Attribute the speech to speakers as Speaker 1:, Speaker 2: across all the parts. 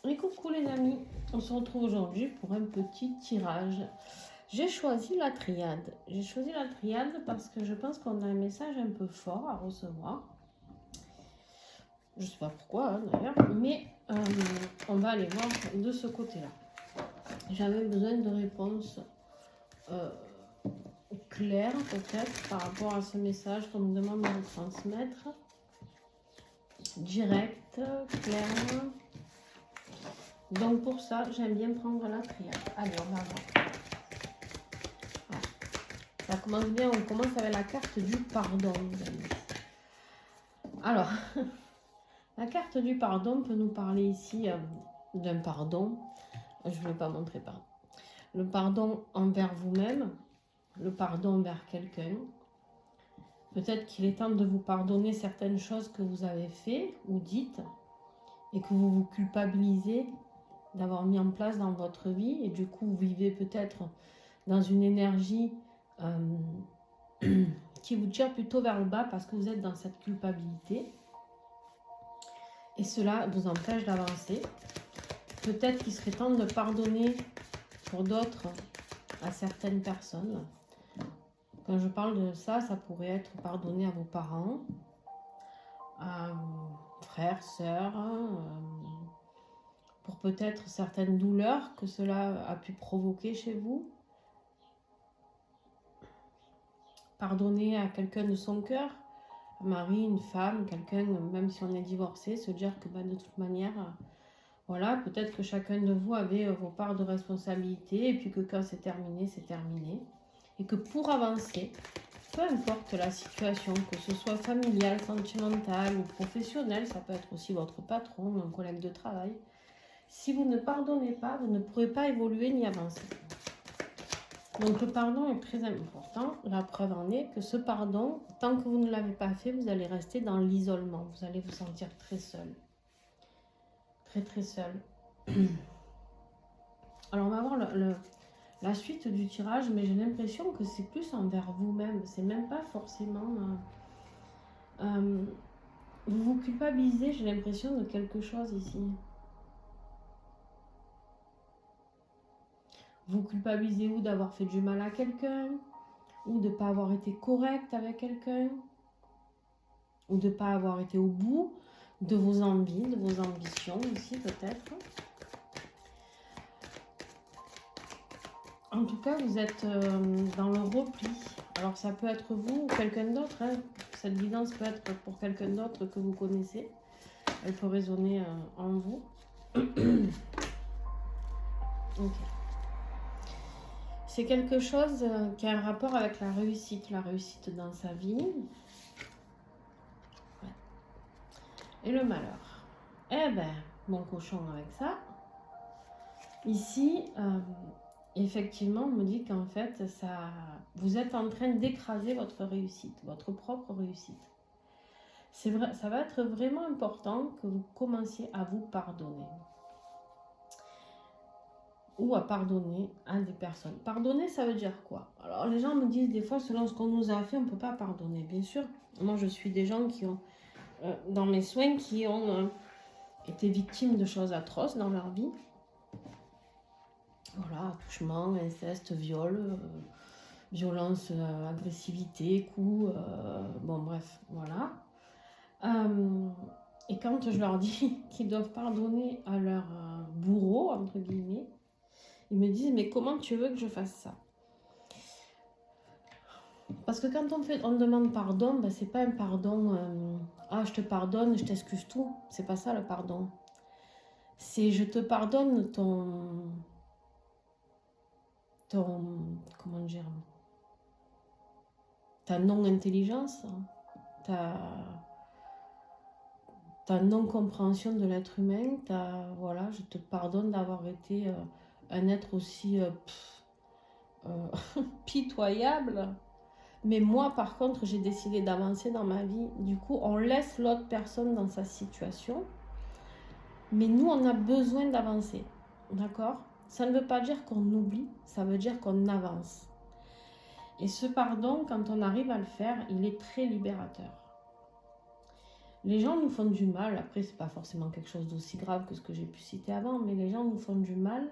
Speaker 1: Et coucou les amis, on se retrouve aujourd'hui pour un petit tirage. J'ai choisi la triade. J'ai choisi la triade parce que je pense qu'on a un message un peu fort à recevoir. Je ne sais pas pourquoi d'ailleurs, mais on va aller voir de ce côté-là. J'avais besoin de réponses claires peut-être par rapport à ce message qu'on me demande de transmettre. Direct, clair. Donc pour ça, j'aime bien prendre la triade. Allez, on va voir. Voilà. Ça commence bien, on commence avec la carte du pardon, les amis. Alors, la carte du pardon peut nous parler ici d'un pardon. Je ne vais pas montrer pardon. Le pardon envers vous-même, le pardon envers quelqu'un. Peut-être qu'il est temps de vous pardonner certaines choses que vous avez faites ou dites et que vous vous culpabilisez d'avoir mis en place dans votre vie, et du coup vous vivez peut-être dans une énergie qui vous tire plutôt vers le bas parce que vous êtes dans cette culpabilité et cela vous empêche d'avancer. Peut-être qu'il serait temps de pardonner pour d'autres à certaines personnes. Quand je parle de ça, ça pourrait être pardonner à vos parents, à vos frères, sœurs, pour peut-être certaines douleurs que cela a pu provoquer chez vous. Pardonner à quelqu'un de son cœur, un mari, une femme, quelqu'un, même si on est divorcé, se dire que de toute manière, voilà, peut-être que chacun de vous avait vos parts de responsabilité et puis que quand c'est terminé, c'est terminé. Et que pour avancer, peu importe la situation, que ce soit familiale, sentimentale ou professionnelle, ça peut être aussi votre patron, un collègue de travail, si vous ne pardonnez pas, vous ne pourrez pas évoluer ni avancer. Donc le pardon est très important. La preuve en est que ce pardon, tant que vous ne l'avez pas fait, vous allez rester dans l'isolement. Vous allez vous sentir très seul. Très très seul. Alors on va voir la suite du tirage, mais j'ai l'impression que c'est plus envers vous-même. C'est même pas forcément... vous vous culpabilisez, j'ai l'impression, de quelque chose ici. Vous culpabilisez ou d'avoir fait du mal à quelqu'un, ou de ne pas avoir été correct avec quelqu'un, ou de ne pas avoir été au bout de vos envies, de vos ambitions aussi peut-être. En tout cas, vous êtes dans le repli. Alors ça peut être vous ou quelqu'un d'autre. Hein. Cette guidance peut être pour quelqu'un d'autre que vous connaissez. Elle peut résonner en vous. Ok. C'est quelque chose qui a un rapport avec la réussite dans sa vie. Ouais. Et le malheur. Eh ben, mon cochon avec ça. Ici, effectivement, on me dit qu'en fait, vous êtes en train d'écraser votre réussite, votre propre réussite. C'est vrai, ça va être vraiment important que vous commenciez à vous pardonner. Ou à pardonner à des personnes. Pardonner, ça veut dire quoi? Alors, les gens me disent des fois, selon ce qu'on nous a fait, on ne peut pas pardonner. Bien sûr, moi, je suis des gens qui ont, dans mes soins, qui ont été victimes de choses atroces dans leur vie. Voilà, attouchement, inceste, viol, violence, agressivité, coups, bon bref, voilà. Et quand je leur dis qu'ils doivent pardonner à leur bourreau, entre guillemets, ils me disent, mais comment tu veux que je fasse ça? Parce que quand on demande pardon, ben, c'est pas un pardon, ah je te pardonne, je t'excuse tout, c'est pas ça le pardon. C'est je te pardonne comment dire, ta non-intelligence, ta non-compréhension de l'être humain, voilà, je te pardonne d'avoir été un être aussi pitoyable. Mais moi, par contre, j'ai décidé d'avancer dans ma vie. Du coup, on laisse l'autre personne dans sa situation. Mais nous, on a besoin d'avancer. D'accord? Ça ne veut pas dire qu'on oublie, ça veut dire qu'on avance. Et ce pardon, quand on arrive à le faire, il est très libérateur. Les gens nous font du mal. Après, c'est pas forcément quelque chose d'aussi grave que ce que j'ai pu citer avant, mais les gens nous font du mal.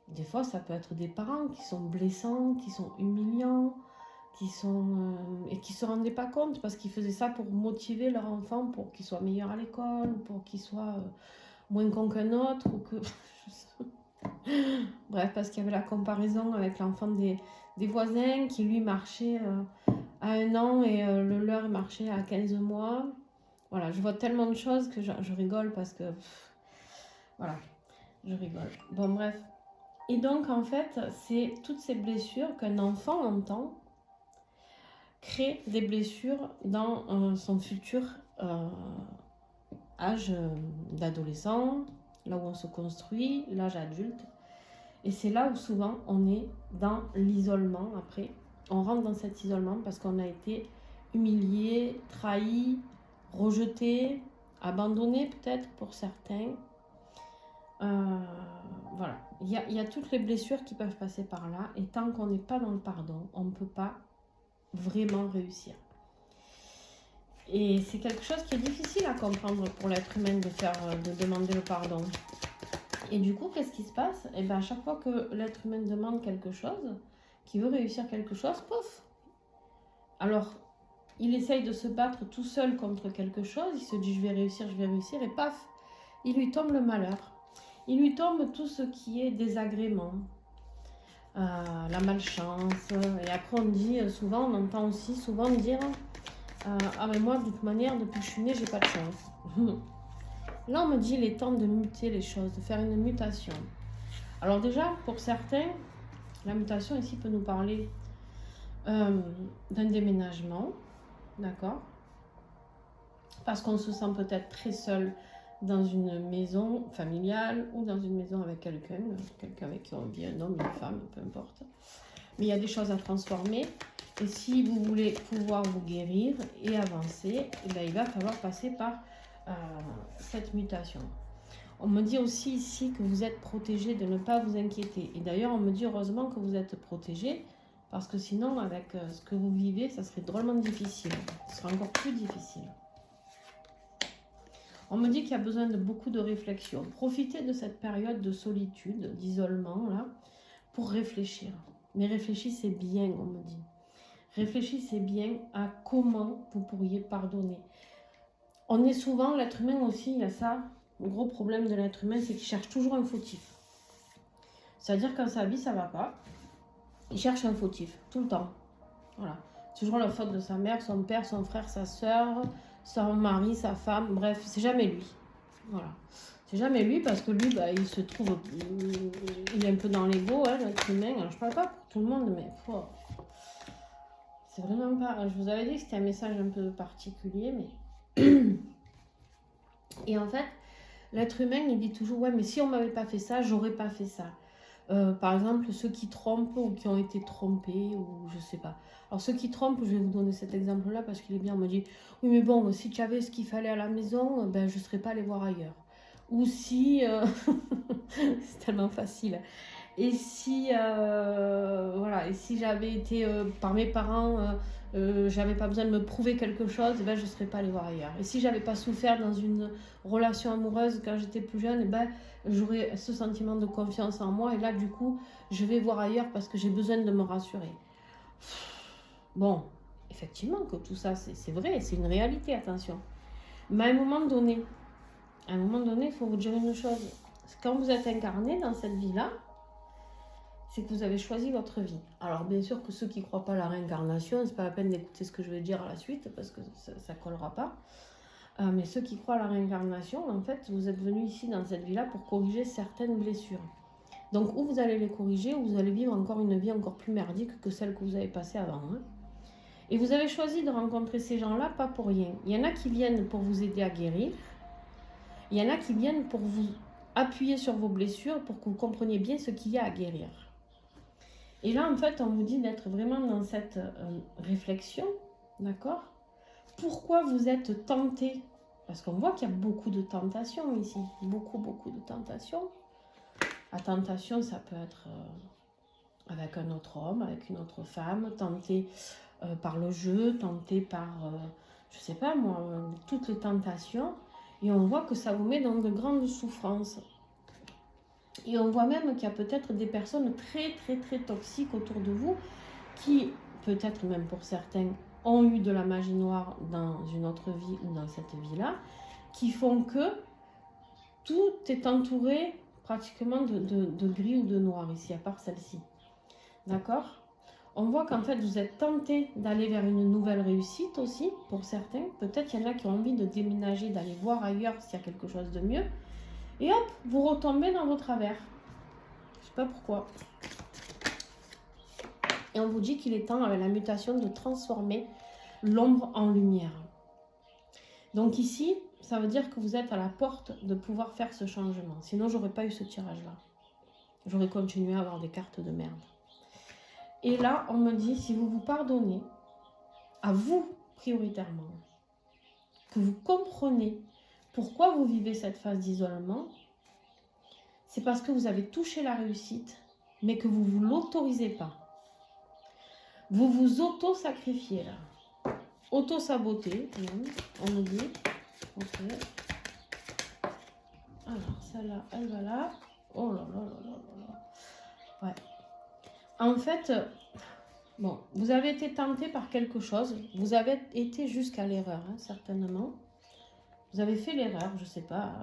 Speaker 1: Des fois, ça peut être des parents qui sont blessants, qui sont humiliants, et qui se rendaient pas compte parce qu'ils faisaient ça pour motiver leur enfant pour qu'il soit meilleur à l'école, pour qu'il soit moins con qu'un autre, ou que... Bref, parce qu'il y avait la comparaison avec l'enfant des voisins qui lui marchait à 1 an et le leur marchait à 15 mois. Voilà, je vois tellement de choses que je rigole parce que... voilà, je rigole. Bon, bref. Et donc, en fait, c'est toutes ces blessures qu'un enfant entend créent des blessures dans son futur âge d'adolescent, là où on se construit, l'âge adulte. Et c'est là où souvent on est dans l'isolement après. On rentre dans cet isolement parce qu'on a été humilié, trahi, rejeté, abandonné peut-être pour certains. Voilà, il y a toutes les blessures qui peuvent passer par là. Et tant qu'on n'est pas dans le pardon, on ne peut pas vraiment réussir. Et c'est quelque chose qui est difficile à comprendre pour l'être humain de demander le pardon. Et du coup, qu'est-ce qui se passe? Et bien, à chaque fois que l'être humain demande quelque chose, qu'il veut réussir quelque chose, pouf! Alors, il essaye de se battre tout seul contre quelque chose, il se dit je vais réussir, et paf! Il lui tombe le malheur. Il lui tombe tout ce qui est désagrément, la malchance. Et après, on entend aussi souvent dire ah mais moi, de toute manière, depuis que je suis née, j'ai pas de chance. Là, on me dit il est temps de muter les choses, de faire une mutation. Alors déjà, pour certains, la mutation ici peut nous parler d'un déménagement, d'accord? Parce qu'on se sent peut-être très seul dans une maison familiale ou dans une maison avec quelqu'un avec qui on vit, un homme, une femme, peu importe. Mais il y a des choses à transformer. Et si vous voulez pouvoir vous guérir et avancer, eh bien, il va falloir passer par cette mutation. On me dit aussi ici que vous êtes protégé, de ne pas vous inquiéter. Et d'ailleurs, on me dit heureusement que vous êtes protégé, parce que sinon, avec ce que vous vivez, ça serait drôlement difficile. Ce sera encore plus difficile. On me dit qu'il y a besoin de beaucoup de réflexion. Profitez de cette période de solitude, d'isolement, là, pour réfléchir. Mais réfléchissez bien, on me dit. Réfléchissez bien à comment vous pourriez pardonner. On est souvent, l'être humain aussi, il y a ça, le gros problème de l'être humain, c'est qu'il cherche toujours un fautif. C'est-à-dire quand sa vie, ça va pas, il cherche un fautif, tout le temps. Voilà. Toujours la faute de sa mère, son père, son frère, sa soeur, son mari, sa femme, bref, c'est jamais lui. Voilà. C'est jamais lui parce que lui, bah, il se trouve, il est un peu dans l'ego, hein, l'être humain. Alors, je parle pas pour tout le monde, mais c'est vraiment pas... Je vous avais dit que c'était un message un peu particulier, mais... Et en fait, l'être humain, il dit toujours, ouais, mais si on m'avait pas fait ça, j'aurais pas fait ça. Par exemple, ceux qui trompent ou qui ont été trompés, ou je sais pas. Alors, ceux qui trompent, je vais vous donner cet exemple-là parce qu'il est bien. On me dit, oui, mais bon, si tu avais ce qu'il fallait à la maison, ben, je ne serais pas allé voir ailleurs. Ou si... c'est tellement facile. Et si, voilà, et si j'avais été par mes parents, j'avais pas besoin de me prouver quelque chose, ben, je ne serais pas allée voir ailleurs. Et si j'avais pas souffert dans une relation amoureuse quand j'étais plus jeune, ben, j'aurais ce sentiment de confiance en moi. Et là, du coup, je vais voir ailleurs parce que j'ai besoin de me rassurer. Bon, effectivement que tout ça, c'est vrai, c'est une réalité, attention. Mais à un moment donné, il faut vous dire une chose. Quand vous êtes incarné dans cette vie-là, c'est que vous avez choisi votre vie. Alors bien sûr que ceux qui ne croient pas à la réincarnation, c'est pas la peine d'écouter ce que je vais dire à la suite parce que ça ne collera pas. Mais ceux qui croient à la réincarnation, en fait, vous êtes venus ici dans cette vie-là pour corriger certaines blessures. Donc ou vous allez les corriger ou vous allez vivre encore une vie encore plus merdique que celle que vous avez passée avant. Hein. Et vous avez choisi de rencontrer ces gens-là pas pour rien. Il y en a qui viennent pour vous aider à guérir. Il y en a qui viennent pour vous appuyer sur vos blessures pour que vous compreniez bien ce qu'il y a à guérir. Et là, en fait, on vous dit d'être vraiment dans cette réflexion, d'accord? Pourquoi vous êtes tenté? Parce qu'on voit qu'il y a beaucoup de tentations ici, beaucoup de tentations. La tentation, ça peut être avec un autre homme, avec une autre femme, tenté par le jeu, tenté par je sais pas moi, toutes les tentations. Et on voit que ça vous met dans de grandes souffrances. Et on voit même qu'il y a peut-être des personnes très, très, très toxiques autour de vous qui, peut-être même pour certains, ont eu de la magie noire dans une autre vie ou dans cette vie-là, qui font que tout est entouré pratiquement de gris ou de noir ici, à part celle-ci. D'accord? On voit qu'en fait, vous êtes tenté d'aller vers une nouvelle réussite aussi, pour certains. Peut-être qu'il y en a qui ont envie de déménager, d'aller voir ailleurs s'il y a quelque chose de mieux. Et hop, vous retombez dans vos travers. Je sais pas pourquoi. Et on vous dit qu'il est temps, avec la mutation, de transformer l'ombre en lumière. Donc ici, ça veut dire que vous êtes à la porte de pouvoir faire ce changement. Sinon, j'aurais pas eu ce tirage-là. J'aurais continué à avoir des cartes de merde. Et là, on me dit, si vous vous pardonnez, à vous prioritairement, que vous comprenez pourquoi vous vivez cette phase d'isolement, c'est parce que vous avez touché la réussite, mais que vous ne vous l'autorisez pas. Vous vous auto-sacrifiez là. Auto-saboter, on me dit. Ok. Alors, celle-là, elle va là. Oh là là là là là là. Ouais. En fait, bon, vous avez été tenté par quelque chose. Vous avez été jusqu'à l'erreur, hein, certainement. Vous avez fait l'erreur, je sais pas.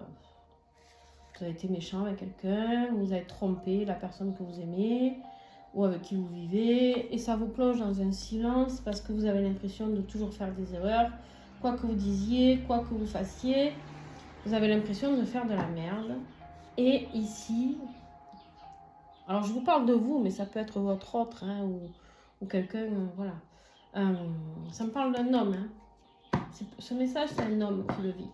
Speaker 1: Vous avez été méchant avec quelqu'un, vous avez trompé la personne que vous aimez ou avec qui vous vivez, et ça vous plonge dans un silence parce que vous avez l'impression de toujours faire des erreurs. Quoi que vous disiez, quoi que vous fassiez, vous avez l'impression de faire de la merde. Et ici, alors je vous parle de vous, mais ça peut être votre autre, hein, ou quelqu'un, voilà. Ça me parle d'un homme. Hein. Ce message, c'est un homme qui le vit.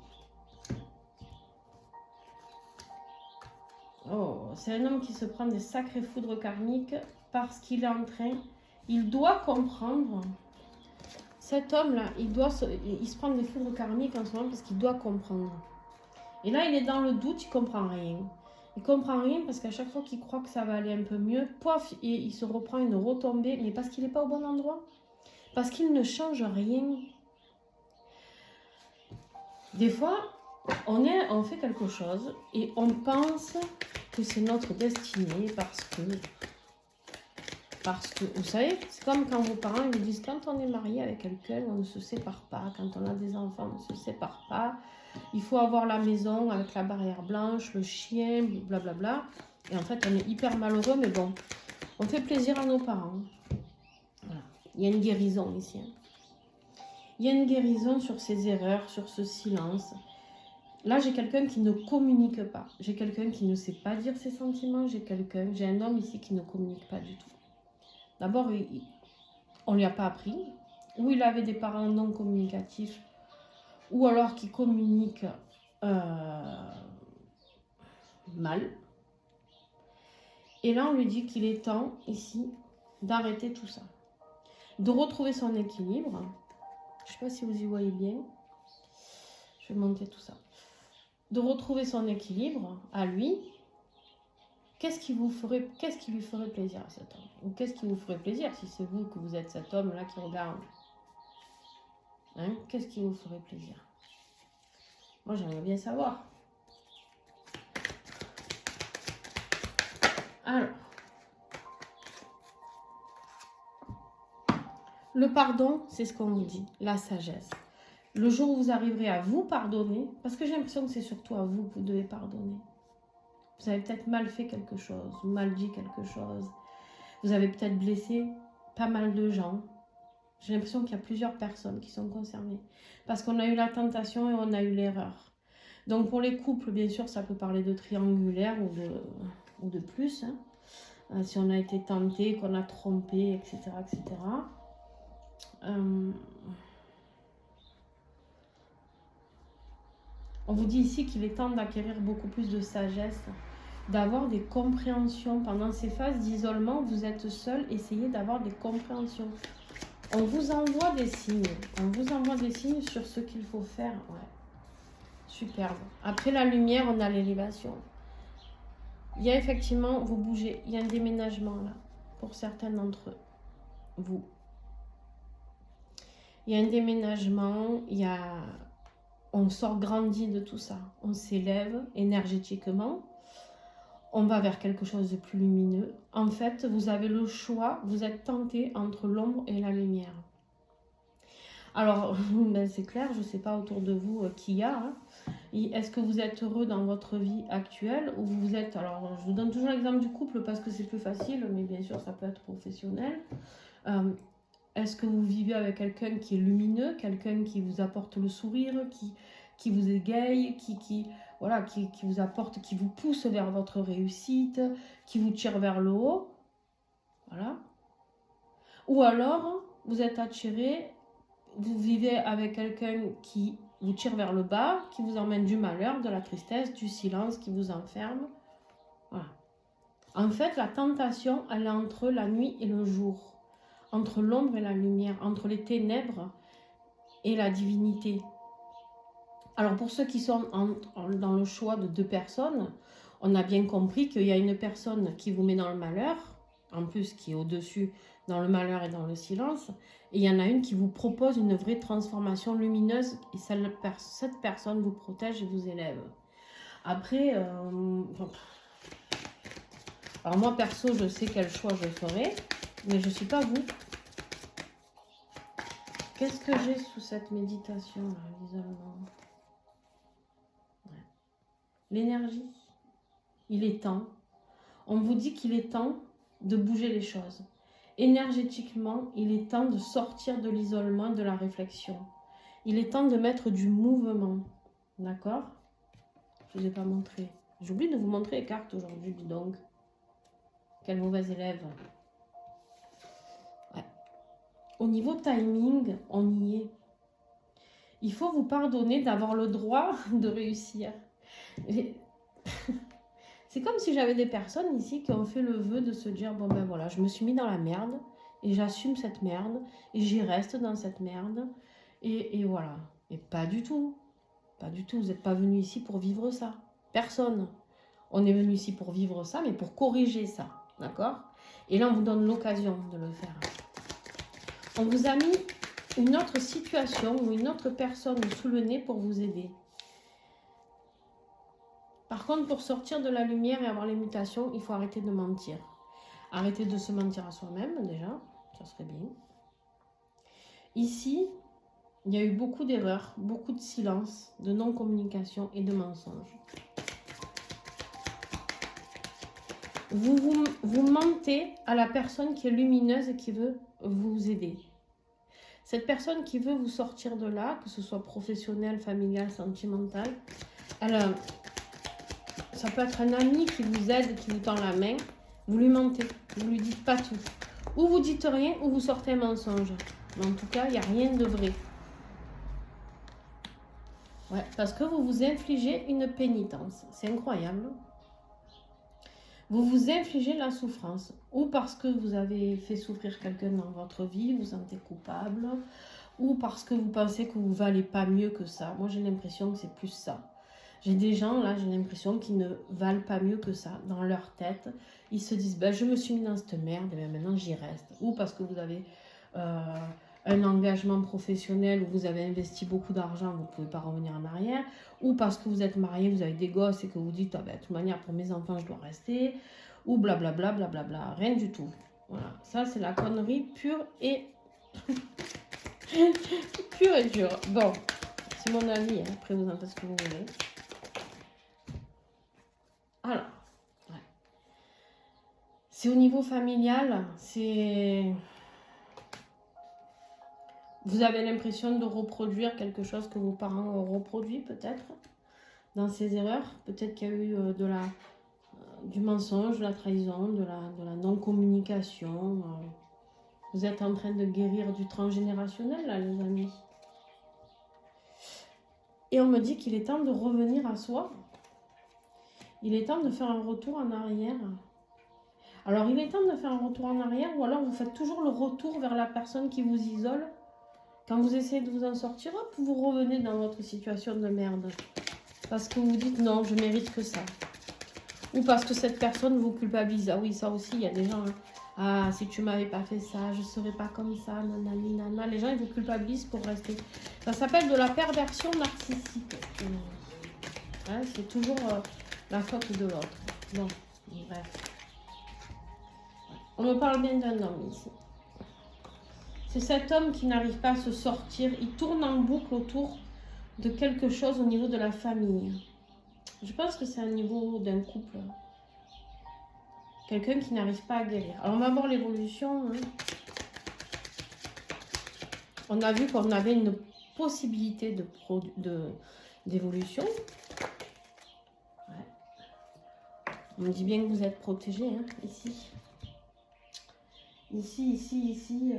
Speaker 1: Oh, c'est un homme qui se prend des sacrées foudres karmiques parce qu'il est en train, il doit comprendre. Cet homme-là, il se prend des foudres karmiques en ce moment parce qu'il doit comprendre. Et là, il est dans le doute, il comprend rien. Il comprend rien parce qu'à chaque fois qu'il croit que ça va aller un peu mieux, pof, et il se reprend une retombée, mais parce qu'il n'est pas au bon endroit. Parce qu'il ne change rien. Des fois, on fait quelque chose et on pense que c'est notre destinée parce que, vous savez, c'est comme quand vos parents ils disent quand on est marié avec quelqu'un, on ne se sépare pas. Quand on a des enfants, on ne se sépare pas. Il faut avoir la maison avec la barrière blanche, le chien, blablabla. Et en fait, on est hyper malheureux, mais bon, on fait plaisir à nos parents. Voilà. Il y a une guérison ici. Hein. Il y a une guérison sur ces erreurs, sur ce silence. Là, j'ai quelqu'un qui ne communique pas. J'ai quelqu'un qui ne sait pas dire ses sentiments. J'ai un homme ici qui ne communique pas du tout. D'abord, on ne lui a pas appris. Ou il avait des parents non communicatifs. Ou alors qui communiquent mal. Et là, on lui dit qu'il est temps, ici, d'arrêter tout ça. De retrouver son équilibre. Je ne sais pas si vous y voyez bien. Je vais monter tout ça. De retrouver son équilibre à lui. Qu'est-ce qui lui ferait plaisir à cet homme? Ou qu'est-ce qui vous ferait plaisir si c'est vous que vous êtes cet homme-là qui regarde? Hein? Qu'est-ce qui vous ferait plaisir? Moi, j'aimerais bien savoir. Alors, le pardon, c'est ce qu'on vous dit, la sagesse. Le jour où vous arriverez à vous pardonner, parce que j'ai l'impression que c'est surtout à vous que vous devez pardonner. Vous avez peut-être mal fait quelque chose, mal dit quelque chose. Vous avez peut-être blessé pas mal de gens. J'ai l'impression qu'il y a plusieurs personnes qui sont concernées. Parce qu'on a eu la tentation et on a eu l'erreur. Donc pour les couples, bien sûr, ça peut parler de triangulaire ou de plus. Hein. Si on a été tenté, qu'on a trompé, etc. etc. On vous dit ici qu'il est temps d'acquérir beaucoup plus de sagesse, d'avoir des compréhensions. Pendant ces phases d'isolement, vous êtes seul, essayez d'avoir des compréhensions. On vous envoie des signes. On vous envoie des signes sur ce qu'il faut faire. Ouais. Superbe. Après la lumière, on a l'élévation. Il y a effectivement, vous bougez, il y a un déménagement là, pour certains d'entre vous. Il y a un déménagement, on sort grandi de tout ça. On s'élève énergétiquement. On va vers quelque chose de plus lumineux. En fait, vous avez le choix, vous êtes tenté entre l'ombre et la lumière. Alors, ben c'est clair, je ne sais pas autour de vous qui y a. Hein. Est-ce que vous êtes heureux dans votre vie actuelle ou vous êtes... Alors, je vous donne toujours l'exemple du couple parce que c'est plus facile, mais bien sûr, ça peut être professionnel. Est-ce que vous vivez avec quelqu'un qui est lumineux, quelqu'un qui vous apporte le sourire, qui vous égaye, voilà, qui vous apporte, qui vous pousse vers votre réussite, qui vous tire vers le haut, voilà. Ou alors, vous êtes attiré, vous vivez avec quelqu'un qui vous tire vers le bas, qui vous emmène du malheur, de la tristesse, du silence, qui vous enferme, voilà. En fait, la tentation, elle est entre la nuit et le jour, entre l'ombre et la lumière, entre les ténèbres et la divinité. Alors pour ceux qui sont dans le choix de deux personnes, on a bien compris qu'il y a une personne qui vous met dans le malheur, en plus qui est au-dessus dans le malheur et dans le silence, et il y en a une qui vous propose une vraie transformation lumineuse, et cette personne vous protège et vous élève. Après, alors moi perso, je sais quel choix je ferai, mais je ne suis pas vous. Qu'est-ce que j'ai sous cette méditation, l'isolement? Ouais. L'énergie. Il est temps. On vous dit qu'il est temps de bouger les choses. Énergétiquement, il est temps de sortir de l'isolement, de la réflexion. Il est temps de mettre du mouvement. D'accord? Je ne vous ai pas montré. J'oublie de vous montrer les cartes aujourd'hui, dis donc. Quelle mauvaise élève. Ouais. Au niveau timing, on y est. Il faut vous pardonner d'avoir le droit de réussir. C'est comme si j'avais des personnes ici qui ont fait le vœu de se dire, bon ben voilà, je me suis mis dans la merde et j'assume cette merde et j'y reste dans cette merde et voilà. Et pas du tout. Pas du tout. Vous n'êtes pas venu ici pour vivre ça. Personne. On est venu ici pour vivre ça, mais pour corriger ça. D'accord? Et là, on vous donne l'occasion de le faire. On vous a mis une autre situation ou une autre personne sous le nez pour vous aider. Par contre, pour sortir de la lumière et avoir les mutations, il faut arrêter de mentir. Arrêter de se mentir à soi-même, déjà. Ça serait bien. Ici, il y a eu beaucoup d'erreurs, beaucoup de silence, de non-communication et de mensonges. Vous mentez à la personne qui est lumineuse et qui veut vous aider. Cette personne qui veut vous sortir de là, que ce soit professionnel, familial, sentimental, ça peut être un ami qui vous aide, qui vous tend la main. Vous lui mentez, vous lui dites pas tout. Ou vous dites rien, ou vous sortez un mensonge. Mais en tout cas, il n'y a rien de vrai. Ouais, parce que vous vous infligez une pénitence. C'est incroyable. Vous vous infligez la souffrance. Ou parce que vous avez fait souffrir quelqu'un dans votre vie, vous vous sentez coupable. Ou parce que vous pensez que vous ne valez pas mieux que ça. Moi, j'ai l'impression que c'est plus ça. J'ai des gens, là, j'ai l'impression qu'ils ne valent pas mieux que ça. Dans leur tête, ils se disent, ben, je me suis mis dans cette merde, et ben, maintenant j'y reste. Ou parce que vous avez un engagement professionnel où vous avez investi beaucoup d'argent, vous ne pouvez pas revenir en arrière. Ou parce que vous êtes marié, vous avez des gosses et que vous dites, ah, ben, de toute manière, pour mes enfants, je dois rester. Ou blablabla, blablabla. Rien du tout. Voilà, ça, c'est la connerie pure et... pure et dure. Bon, c'est mon avis, hein. Après vous en faites ce que vous voulez. Alors, ouais. C'est au niveau familial, c'est... Vous avez l'impression de reproduire quelque chose que vos parents ont reproduit peut-être dans ces erreurs. Peut-être qu'il y a eu du mensonge, de la trahison, de la non-communication. Vous êtes en train de guérir du transgénérationnel là, les amis. Et on me dit qu'il est temps de revenir à soi. Il est temps de faire un retour en arrière. Alors, il est temps de faire un retour en arrière ou alors vous faites toujours le retour vers la personne qui vous isole. Quand vous essayez de vous en sortir, hop, vous revenez dans votre situation de merde. Parce que vous dites non, je mérite que ça. Ou parce que cette personne vous culpabilise. Ah oui, ça aussi, il y a des gens, hein, Ah, si tu m'avais pas fait ça, je serais pas comme ça, nanani, nana. Les gens, ils vous culpabilisent pour rester. Ça s'appelle de la perversion narcissique. Hein, c'est toujours la faute de l'autre. Bon, bref. On me parle bien d'un homme ici. C'est cet homme qui n'arrive pas à se sortir. Il tourne en boucle autour de quelque chose au niveau de la famille. Je pense que c'est un niveau d'un couple. Quelqu'un qui n'arrive pas à guérir. Alors on va voir l'évolution. Hein. On a vu qu'on avait une possibilité d'évolution. Ouais. On me dit bien que vous êtes protégé, hein, ici. Ici,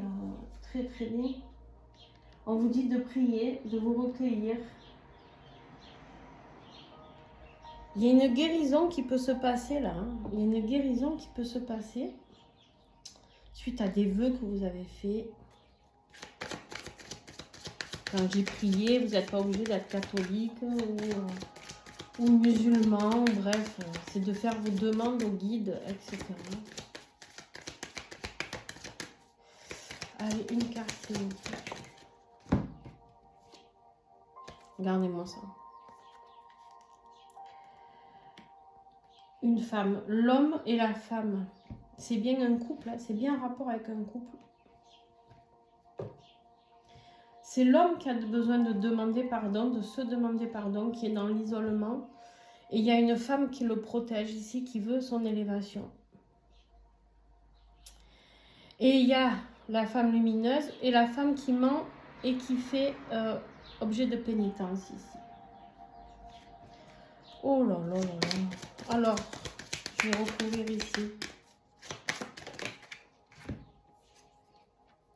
Speaker 1: très très bien. On vous dit de prier, de vous recueillir. Il y a une guérison qui peut se passer là. Hein. Il y a une guérison qui peut se passer suite à des vœux que vous avez faits. Quand j'ai prié, vous n'êtes pas obligé d'être catholique ou musulman. Bref, c'est de faire vos demandes au guide, etc. Allez, une carte, s'il vous plaît. Regardez-moi ça. Une femme. L'homme et la femme. C'est bien un couple, hein, c'est bien un rapport avec un couple. C'est l'homme qui a besoin de demander pardon, de se demander pardon, qui est dans l'isolement. Et il y a une femme qui le protège ici, qui veut son élévation. Et il y a la femme lumineuse et la femme qui ment et qui fait objet de pénitence ici. Oh là là là là. Alors, je vais recouvrir ici.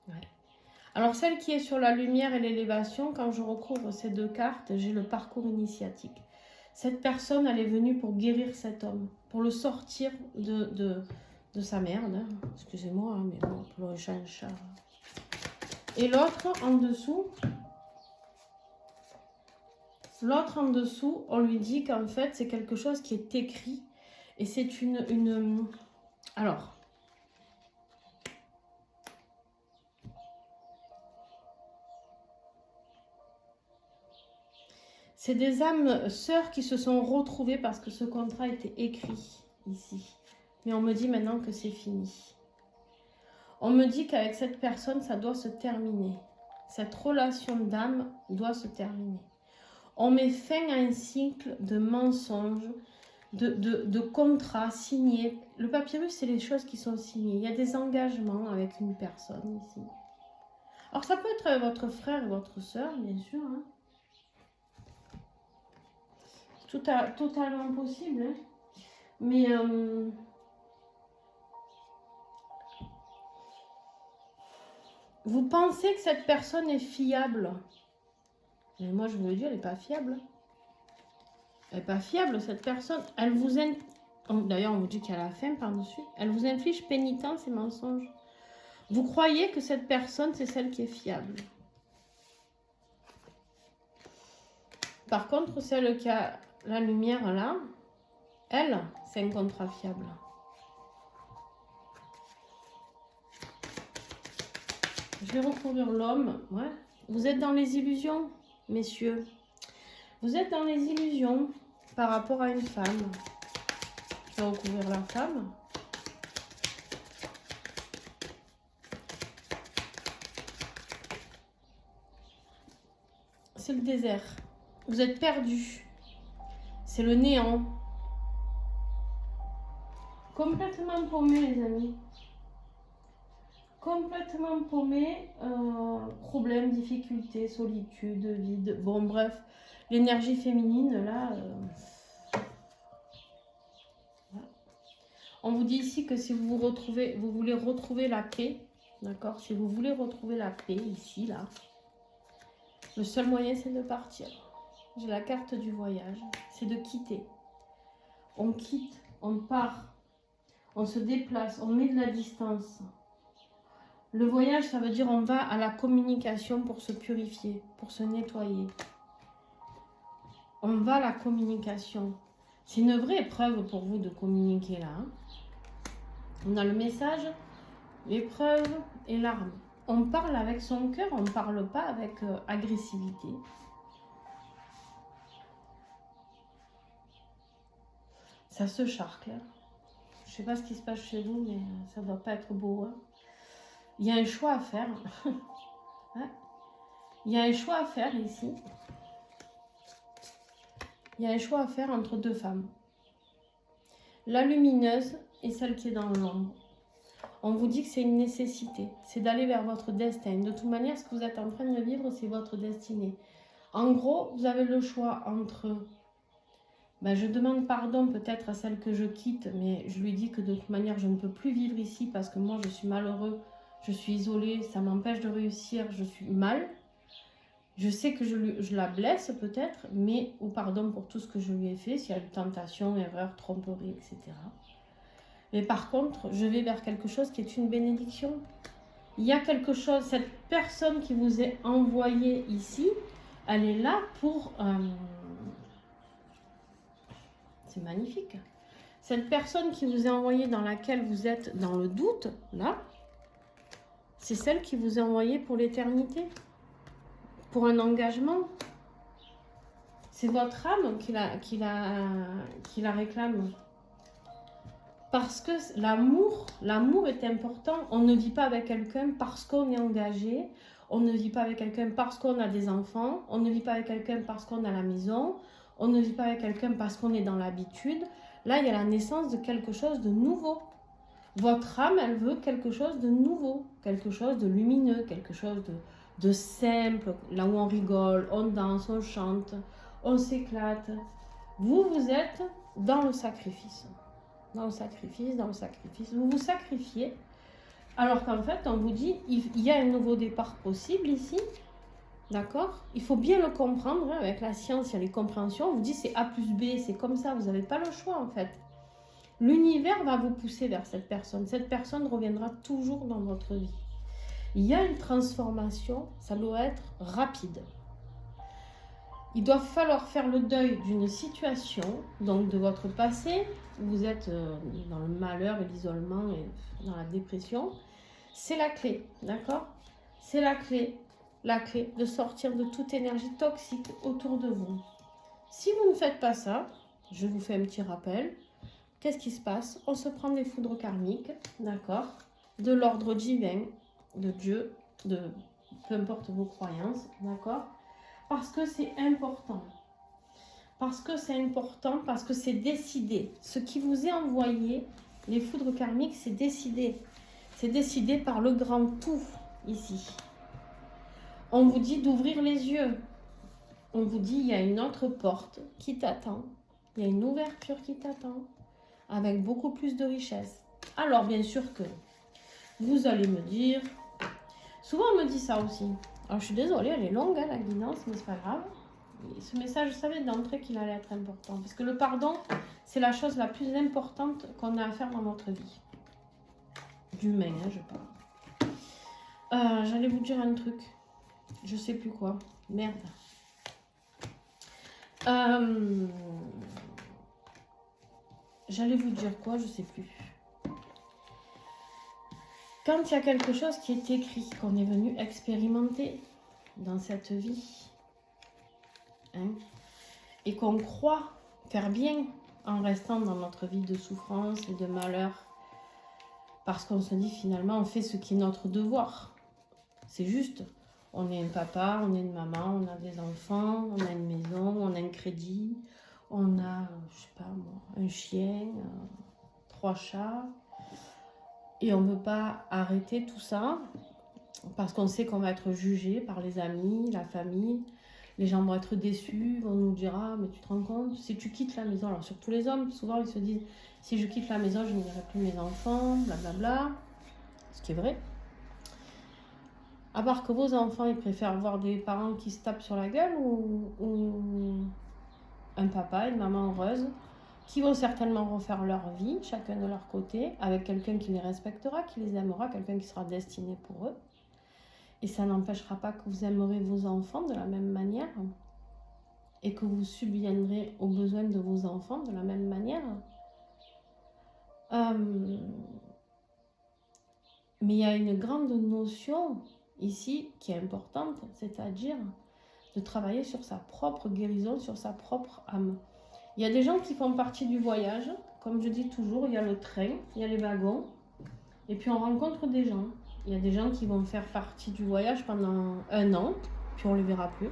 Speaker 1: Ouais. Alors, celle qui est sur la lumière et l'élévation, quand je recouvre ces deux cartes, j'ai le parcours initiatique. Cette personne, elle est venue pour guérir cet homme, pour le sortir de sa merde. Hein. Excusez-moi, hein, mais bon, pour le chat. Et l'autre, en dessous... L'autre en dessous, on lui dit qu'en fait, c'est quelque chose qui est écrit. Et c'est une... Alors. C'est des âmes sœurs qui se sont retrouvées parce que ce contrat était écrit ici. Mais on me dit maintenant que c'est fini. On me dit qu'avec cette personne, ça doit se terminer. Cette relation d'âme doit se terminer. On met fin à un cycle de mensonges, de contrats signés. Le papyrus, c'est les choses qui sont signées. Il y a des engagements avec une personne ici. Alors, ça peut être votre frère et votre soeur, bien sûr. Hein. Totalement possible. Hein. Mais... vous pensez que cette personne est fiable? Mais moi, je vous le dis, elle n'est pas fiable. Elle n'est pas fiable, cette personne. Elle vous... D'ailleurs, on vous dit qu'il y a la faim par-dessus. Elle vous inflige pénitence et mensonge. Vous croyez que cette personne, c'est celle qui est fiable. Par contre, celle qui a la lumière là, elle, c'est un contrat fiable. Je vais recouvrir l'homme. Ouais. Vous êtes dans les illusions, messieurs. Vous êtes dans les illusions par rapport à une femme. Je vais recouvrir la femme. C'est le désert. Vous êtes perdu. C'est le néant. Complètement paumé, les amis. Complètement paumé. Problèmes, difficultés, solitude, vide. Bon, bref. L'énergie féminine, là... On vous dit ici que si vous voulez retrouver la paix, d'accord? Si vous voulez retrouver la paix, ici, là, le seul moyen, c'est de partir. J'ai la carte du voyage. C'est de quitter. On quitte, on part, on se déplace, on met de la distance. Le voyage, ça veut dire on va à la communication pour se purifier, pour se nettoyer. On va à la communication. C'est une vraie épreuve pour vous de communiquer là. Hein. On a le message l'épreuve et l'arme. On parle avec son cœur, on ne parle pas avec agressivité. Ça se charcle. Je ne sais pas ce qui se passe chez vous, mais ça ne doit pas être beau. Hein. Il y a un choix à faire. Hein. Il y a un choix à faire ici. Il y a un choix à faire entre deux femmes. La lumineuse et celle qui est dans l'ombre. On vous dit que c'est une nécessité. C'est d'aller vers votre destin. De toute manière, ce que vous êtes en train de vivre, c'est votre destinée. En gros, vous avez le choix entre... je demande pardon peut-être à celle que je quitte, mais je lui dis que de toute manière, je ne peux plus vivre ici parce que moi, je suis malheureux, je suis isolée, ça m'empêche de réussir, je suis mal. Je sais que je la blesse peut-être, mais au pardon pour tout ce que je lui ai fait, s'il y a eu tentation, erreur, tromperie, etc. Mais par contre, je vais vers quelque chose qui est une bénédiction. Il y a quelque chose, cette personne qui vous est envoyée ici, elle est là pour... c'est magnifique. Cette personne qui vous est envoyée dans laquelle vous êtes dans le doute, là, c'est celle qui vous est envoyée pour l'éternité. Pour un engagement. C'est votre âme qui la réclame. Parce que l'amour est important. On ne vit pas avec quelqu'un parce qu'on est engagé. On ne vit pas avec quelqu'un parce qu'on a des enfants. On ne vit pas avec quelqu'un parce qu'on a la maison. On ne vit pas avec quelqu'un parce qu'on est dans l'habitude. Là, il y a la naissance de quelque chose de nouveau. Votre âme, elle veut quelque chose de nouveau. Quelque chose de lumineux. Quelque chose de simple. Là où on rigole, on danse, on chante, on s'éclate. Vous êtes dans le sacrifice. Dans le sacrifice, dans le sacrifice. Vous vous sacrifiez. Alors qu'en fait, on vous dit, il y a un nouveau départ possible ici. D'accord? Il faut bien le comprendre. Hein, avec la science, il y a les compréhensions. On vous dit c'est A plus B, c'est comme ça. Vous n'avez pas le choix en fait. L'univers va vous pousser vers cette personne. Cette personne reviendra toujours dans votre vie. Il y a une transformation, ça doit être rapide. Il doit falloir faire le deuil d'une situation, donc de votre passé, où vous êtes dans le malheur et l'isolement et dans la dépression. C'est la clé, d'accord? C'est la clé de sortir de toute énergie toxique autour de vous. Si vous ne faites pas ça, je vous fais un petit rappel, qu'est-ce qui se passe? On se prend des foudres karmiques, d'accord? De l'ordre divin, de Dieu, de peu importe vos croyances, d'accord? Parce que c'est important. Parce que c'est important, parce que c'est décidé. Ce qui vous est envoyé, les foudres karmiques, c'est décidé. C'est décidé par le grand tout, ici. On vous dit d'ouvrir les yeux. On vous dit, il y a une autre porte qui t'attend. Il y a une ouverture qui t'attend, avec beaucoup plus de richesse. Alors, bien sûr que vous allez me dire... Souvent, on me dit ça aussi. Alors, je suis désolée, elle est longue, hein, la guidance, mais c'est pas grave. Et ce message, je savais d'entrée qu'il allait être important. Parce que le pardon, c'est la chose la plus importante qu'on a à faire dans notre vie. D'humain, hein, je parle. J'allais vous dire un truc. Je sais plus quoi. Merde. J'allais vous dire quoi, je sais plus. Quand il y a quelque chose qui est écrit, qu'on est venu expérimenter dans cette vie, hein, et qu'on croit faire bien en restant dans notre vie de souffrance et de malheur, parce qu'on se dit finalement on fait ce qui est notre devoir. C'est juste, on est un papa, on est une maman, on a des enfants, on a une maison, on a un crédit, on a, je sais pas moi, un chien, 3 chats, et on ne veut pas arrêter tout ça parce qu'on sait qu'on va être jugé par les amis, la famille. Les gens vont être déçus, vont nous dire « Ah, mais tu te rends compte, si tu quittes la maison... » Alors, surtout les hommes, souvent, ils se disent « Si je quitte la maison, je ne verrai plus mes enfants, blablabla. » Ce qui est vrai. À part que vos enfants, ils préfèrent voir des parents qui se tapent sur la gueule ou un papa, une maman heureuse, qui vont certainement refaire leur vie, chacun de leur côté, avec quelqu'un qui les respectera, qui les aimera, quelqu'un qui sera destiné pour eux. Et ça n'empêchera pas que vous aimerez vos enfants de la même manière et que vous subviendrez aux besoins de vos enfants de la même manière. Mais il y a une grande notion ici qui est importante, c'est-à-dire de travailler sur sa propre guérison, sur sa propre âme. Il y a des gens qui font partie du voyage, comme je dis toujours, il y a le train, il y a les wagons, et puis on rencontre des gens. Il y a des gens qui vont faire partie du voyage pendant 1 an, puis on ne les verra plus.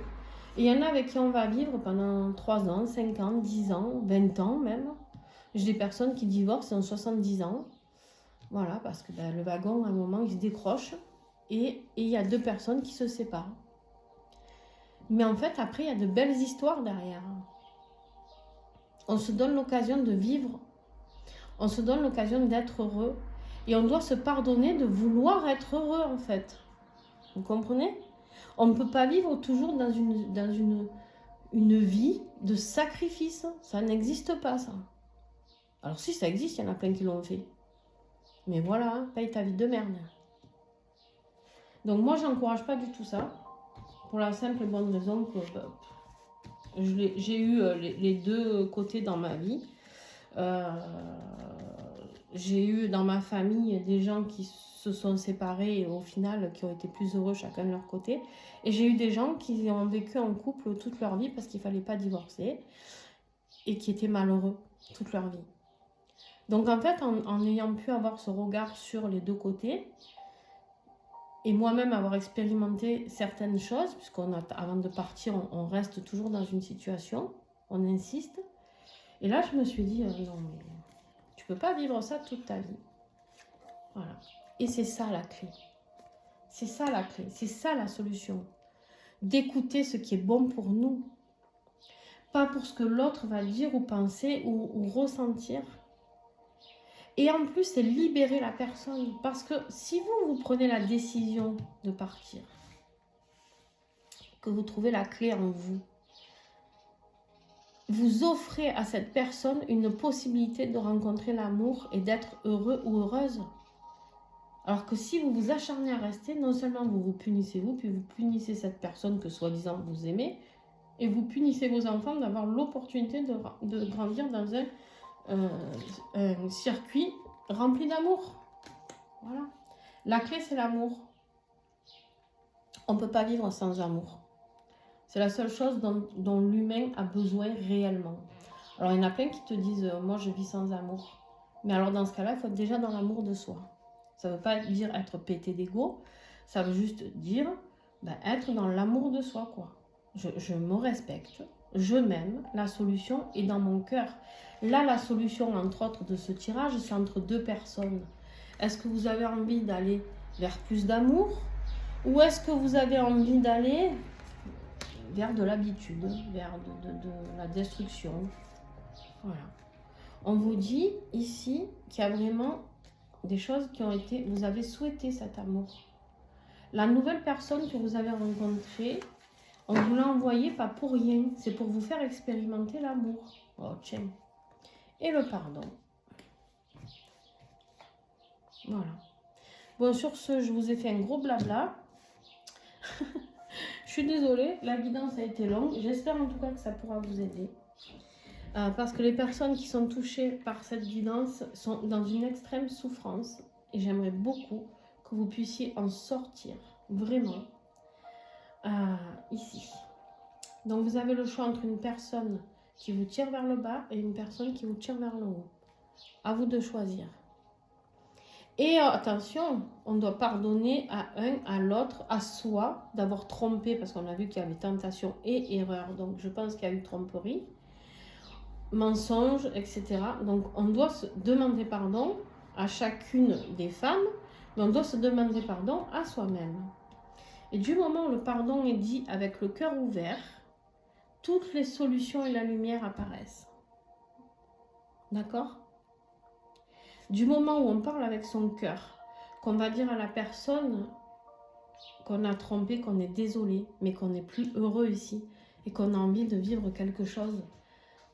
Speaker 1: Et il y en a avec qui on va vivre pendant 3 ans, 5 ans, 10 ans, 20 ans même. J'ai des personnes qui divorcent en 70 ans. Voilà, parce que le wagon, à un moment, il se décroche et il y a 2 personnes qui se séparent. Mais en fait, après, il y a de belles histoires derrière. On se donne l'occasion de vivre, on se donne l'occasion d'être heureux et on doit se pardonner de vouloir être heureux en fait. Vous comprenez? On ne peut pas vivre toujours dans une vie de sacrifice. Ça n'existe pas, ça. Alors si ça existe, il y en a plein qui l'ont fait. Mais voilà, hein, paye ta vie de merde. Donc moi, j'encourage pas du tout ça. Pour la simple et bonne raison que j'ai eu les 2 côtés dans ma vie. J'ai eu dans ma famille des gens qui se sont séparés et au final qui ont été plus heureux chacun de leur côté. Et j'ai eu des gens qui ont vécu en couple toute leur vie parce qu'il ne fallait pas divorcer et qui étaient malheureux toute leur vie. Donc en fait, en ayant pu avoir ce regard sur les 2 côtés, et moi-même avoir expérimenté certaines choses, puisqu'avant de partir, on reste toujours dans une situation, on insiste. Et là, je me suis dit, non, mais tu peux pas vivre ça toute ta vie. Voilà. Et c'est ça la clé. C'est ça la clé. C'est ça la solution. D'écouter ce qui est bon pour nous. Pas pour ce que l'autre va dire ou penser ou ressentir. Et en plus, c'est libérer la personne. Parce que si vous prenez la décision de partir, que vous trouvez la clé en vous, vous offrez à cette personne une possibilité de rencontrer l'amour et d'être heureux ou heureuse. Alors que si vous vous acharnez à rester, non seulement vous vous punissez vous, puis vous punissez cette personne que soi-disant vous aimez, et vous punissez vos enfants d'avoir l'opportunité de grandir dans un circuit rempli d'amour. Voilà. La clé, c'est l'amour. On ne peut pas vivre sans amour. C'est la seule chose dont l'humain a besoin réellement. Alors, il y en a plein qui te disent « moi, je vis sans amour ». Mais alors, dans ce cas-là, il faut être déjà dans l'amour de soi. Ça ne veut pas dire être pété d'ego. Ça veut juste dire être dans l'amour de soi, quoi. Je me respecte, je m'aime, la solution est dans mon cœur. Là, la solution, entre autres, de ce tirage, c'est entre 2 personnes. Est-ce que vous avez envie d'aller vers plus d'amour ou est-ce que vous avez envie d'aller vers de l'habitude, vers de la destruction? Voilà. On vous dit ici qu'il y a vraiment des choses qui ont été... Vous avez souhaité cet amour. La nouvelle personne que vous avez rencontrée, on vous l'a envoyée pas pour rien. C'est pour vous faire expérimenter l'amour. Oh, tiens. Et le pardon. Voilà. Bon, sur ce, je vous ai fait un gros blabla. Je suis désolée, la guidance a été longue. J'espère en tout cas que ça pourra vous aider. Parce que les personnes qui sont touchées par cette guidance sont dans une extrême souffrance. Et j'aimerais beaucoup que vous puissiez en sortir. Vraiment. Ici. Donc vous avez le choix entre une personne qui vous tire vers le bas et une personne qui vous tire vers le haut. À vous de choisir. Et attention, on doit pardonner à un, à l'autre, à soi, d'avoir trompé, parce qu'on a vu qu'il y avait tentation et erreur. Donc je pense qu'il y a eu tromperie, mensonge, etc. Donc on doit se demander pardon à chacune des femmes, mais on doit se demander pardon à soi-même. Et du moment où le pardon est dit avec le cœur ouvert, toutes les solutions et la lumière apparaissent. D'accord ? Du moment où on parle avec son cœur, qu'on va dire à la personne qu'on a trompé, qu'on est désolé, mais qu'on n'est plus heureux ici, et qu'on a envie de vivre quelque chose,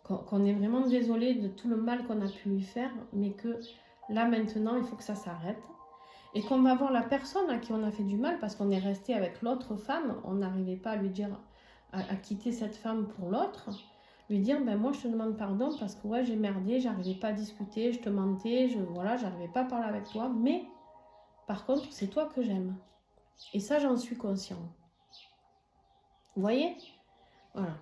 Speaker 1: qu'on est vraiment désolé de tout le mal qu'on a pu lui faire, mais que là maintenant il faut que ça s'arrête, et qu'on va voir la personne à qui on a fait du mal, parce qu'on est resté avec l'autre femme, on n'arrivait pas à lui dire, à quitter cette femme pour l'autre, lui dire, moi je te demande pardon parce que ouais j'ai merdé, j'arrivais pas à discuter, je te mentais, voilà, j'arrivais pas à parler avec toi, mais Par contre, c'est toi que j'aime. Et ça, j'en suis conscient. Vous voyez? Voilà.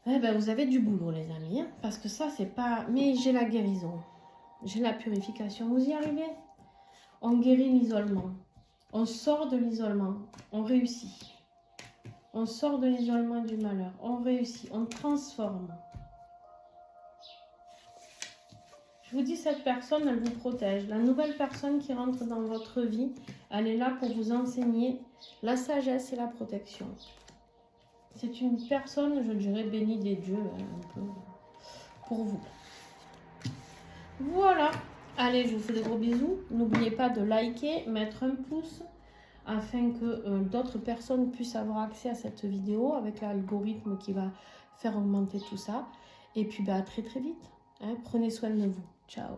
Speaker 1: Eh ben, vous avez du boulot, les amis. Hein, parce que ça, c'est pas... Mais j'ai la guérison. J'ai la purification. Vous y arrivez? On guérit l'isolement. On sort de l'isolement. On réussit. On sort de l'isolement et du malheur. On réussit. On transforme. Je vous dis, cette personne, elle vous protège. La nouvelle personne qui rentre dans votre vie, elle est là pour vous enseigner la sagesse et la protection. C'est une personne, je dirais, bénie des dieux, un peu, pour vous. Voilà. Allez, je vous fais de gros bisous. N'oubliez pas de liker, mettre un pouce, afin que d'autres personnes puissent avoir accès à cette vidéo, avec l'algorithme qui va faire augmenter tout ça. Et puis, à très très vite. Hein. Prenez soin de vous. Ciao.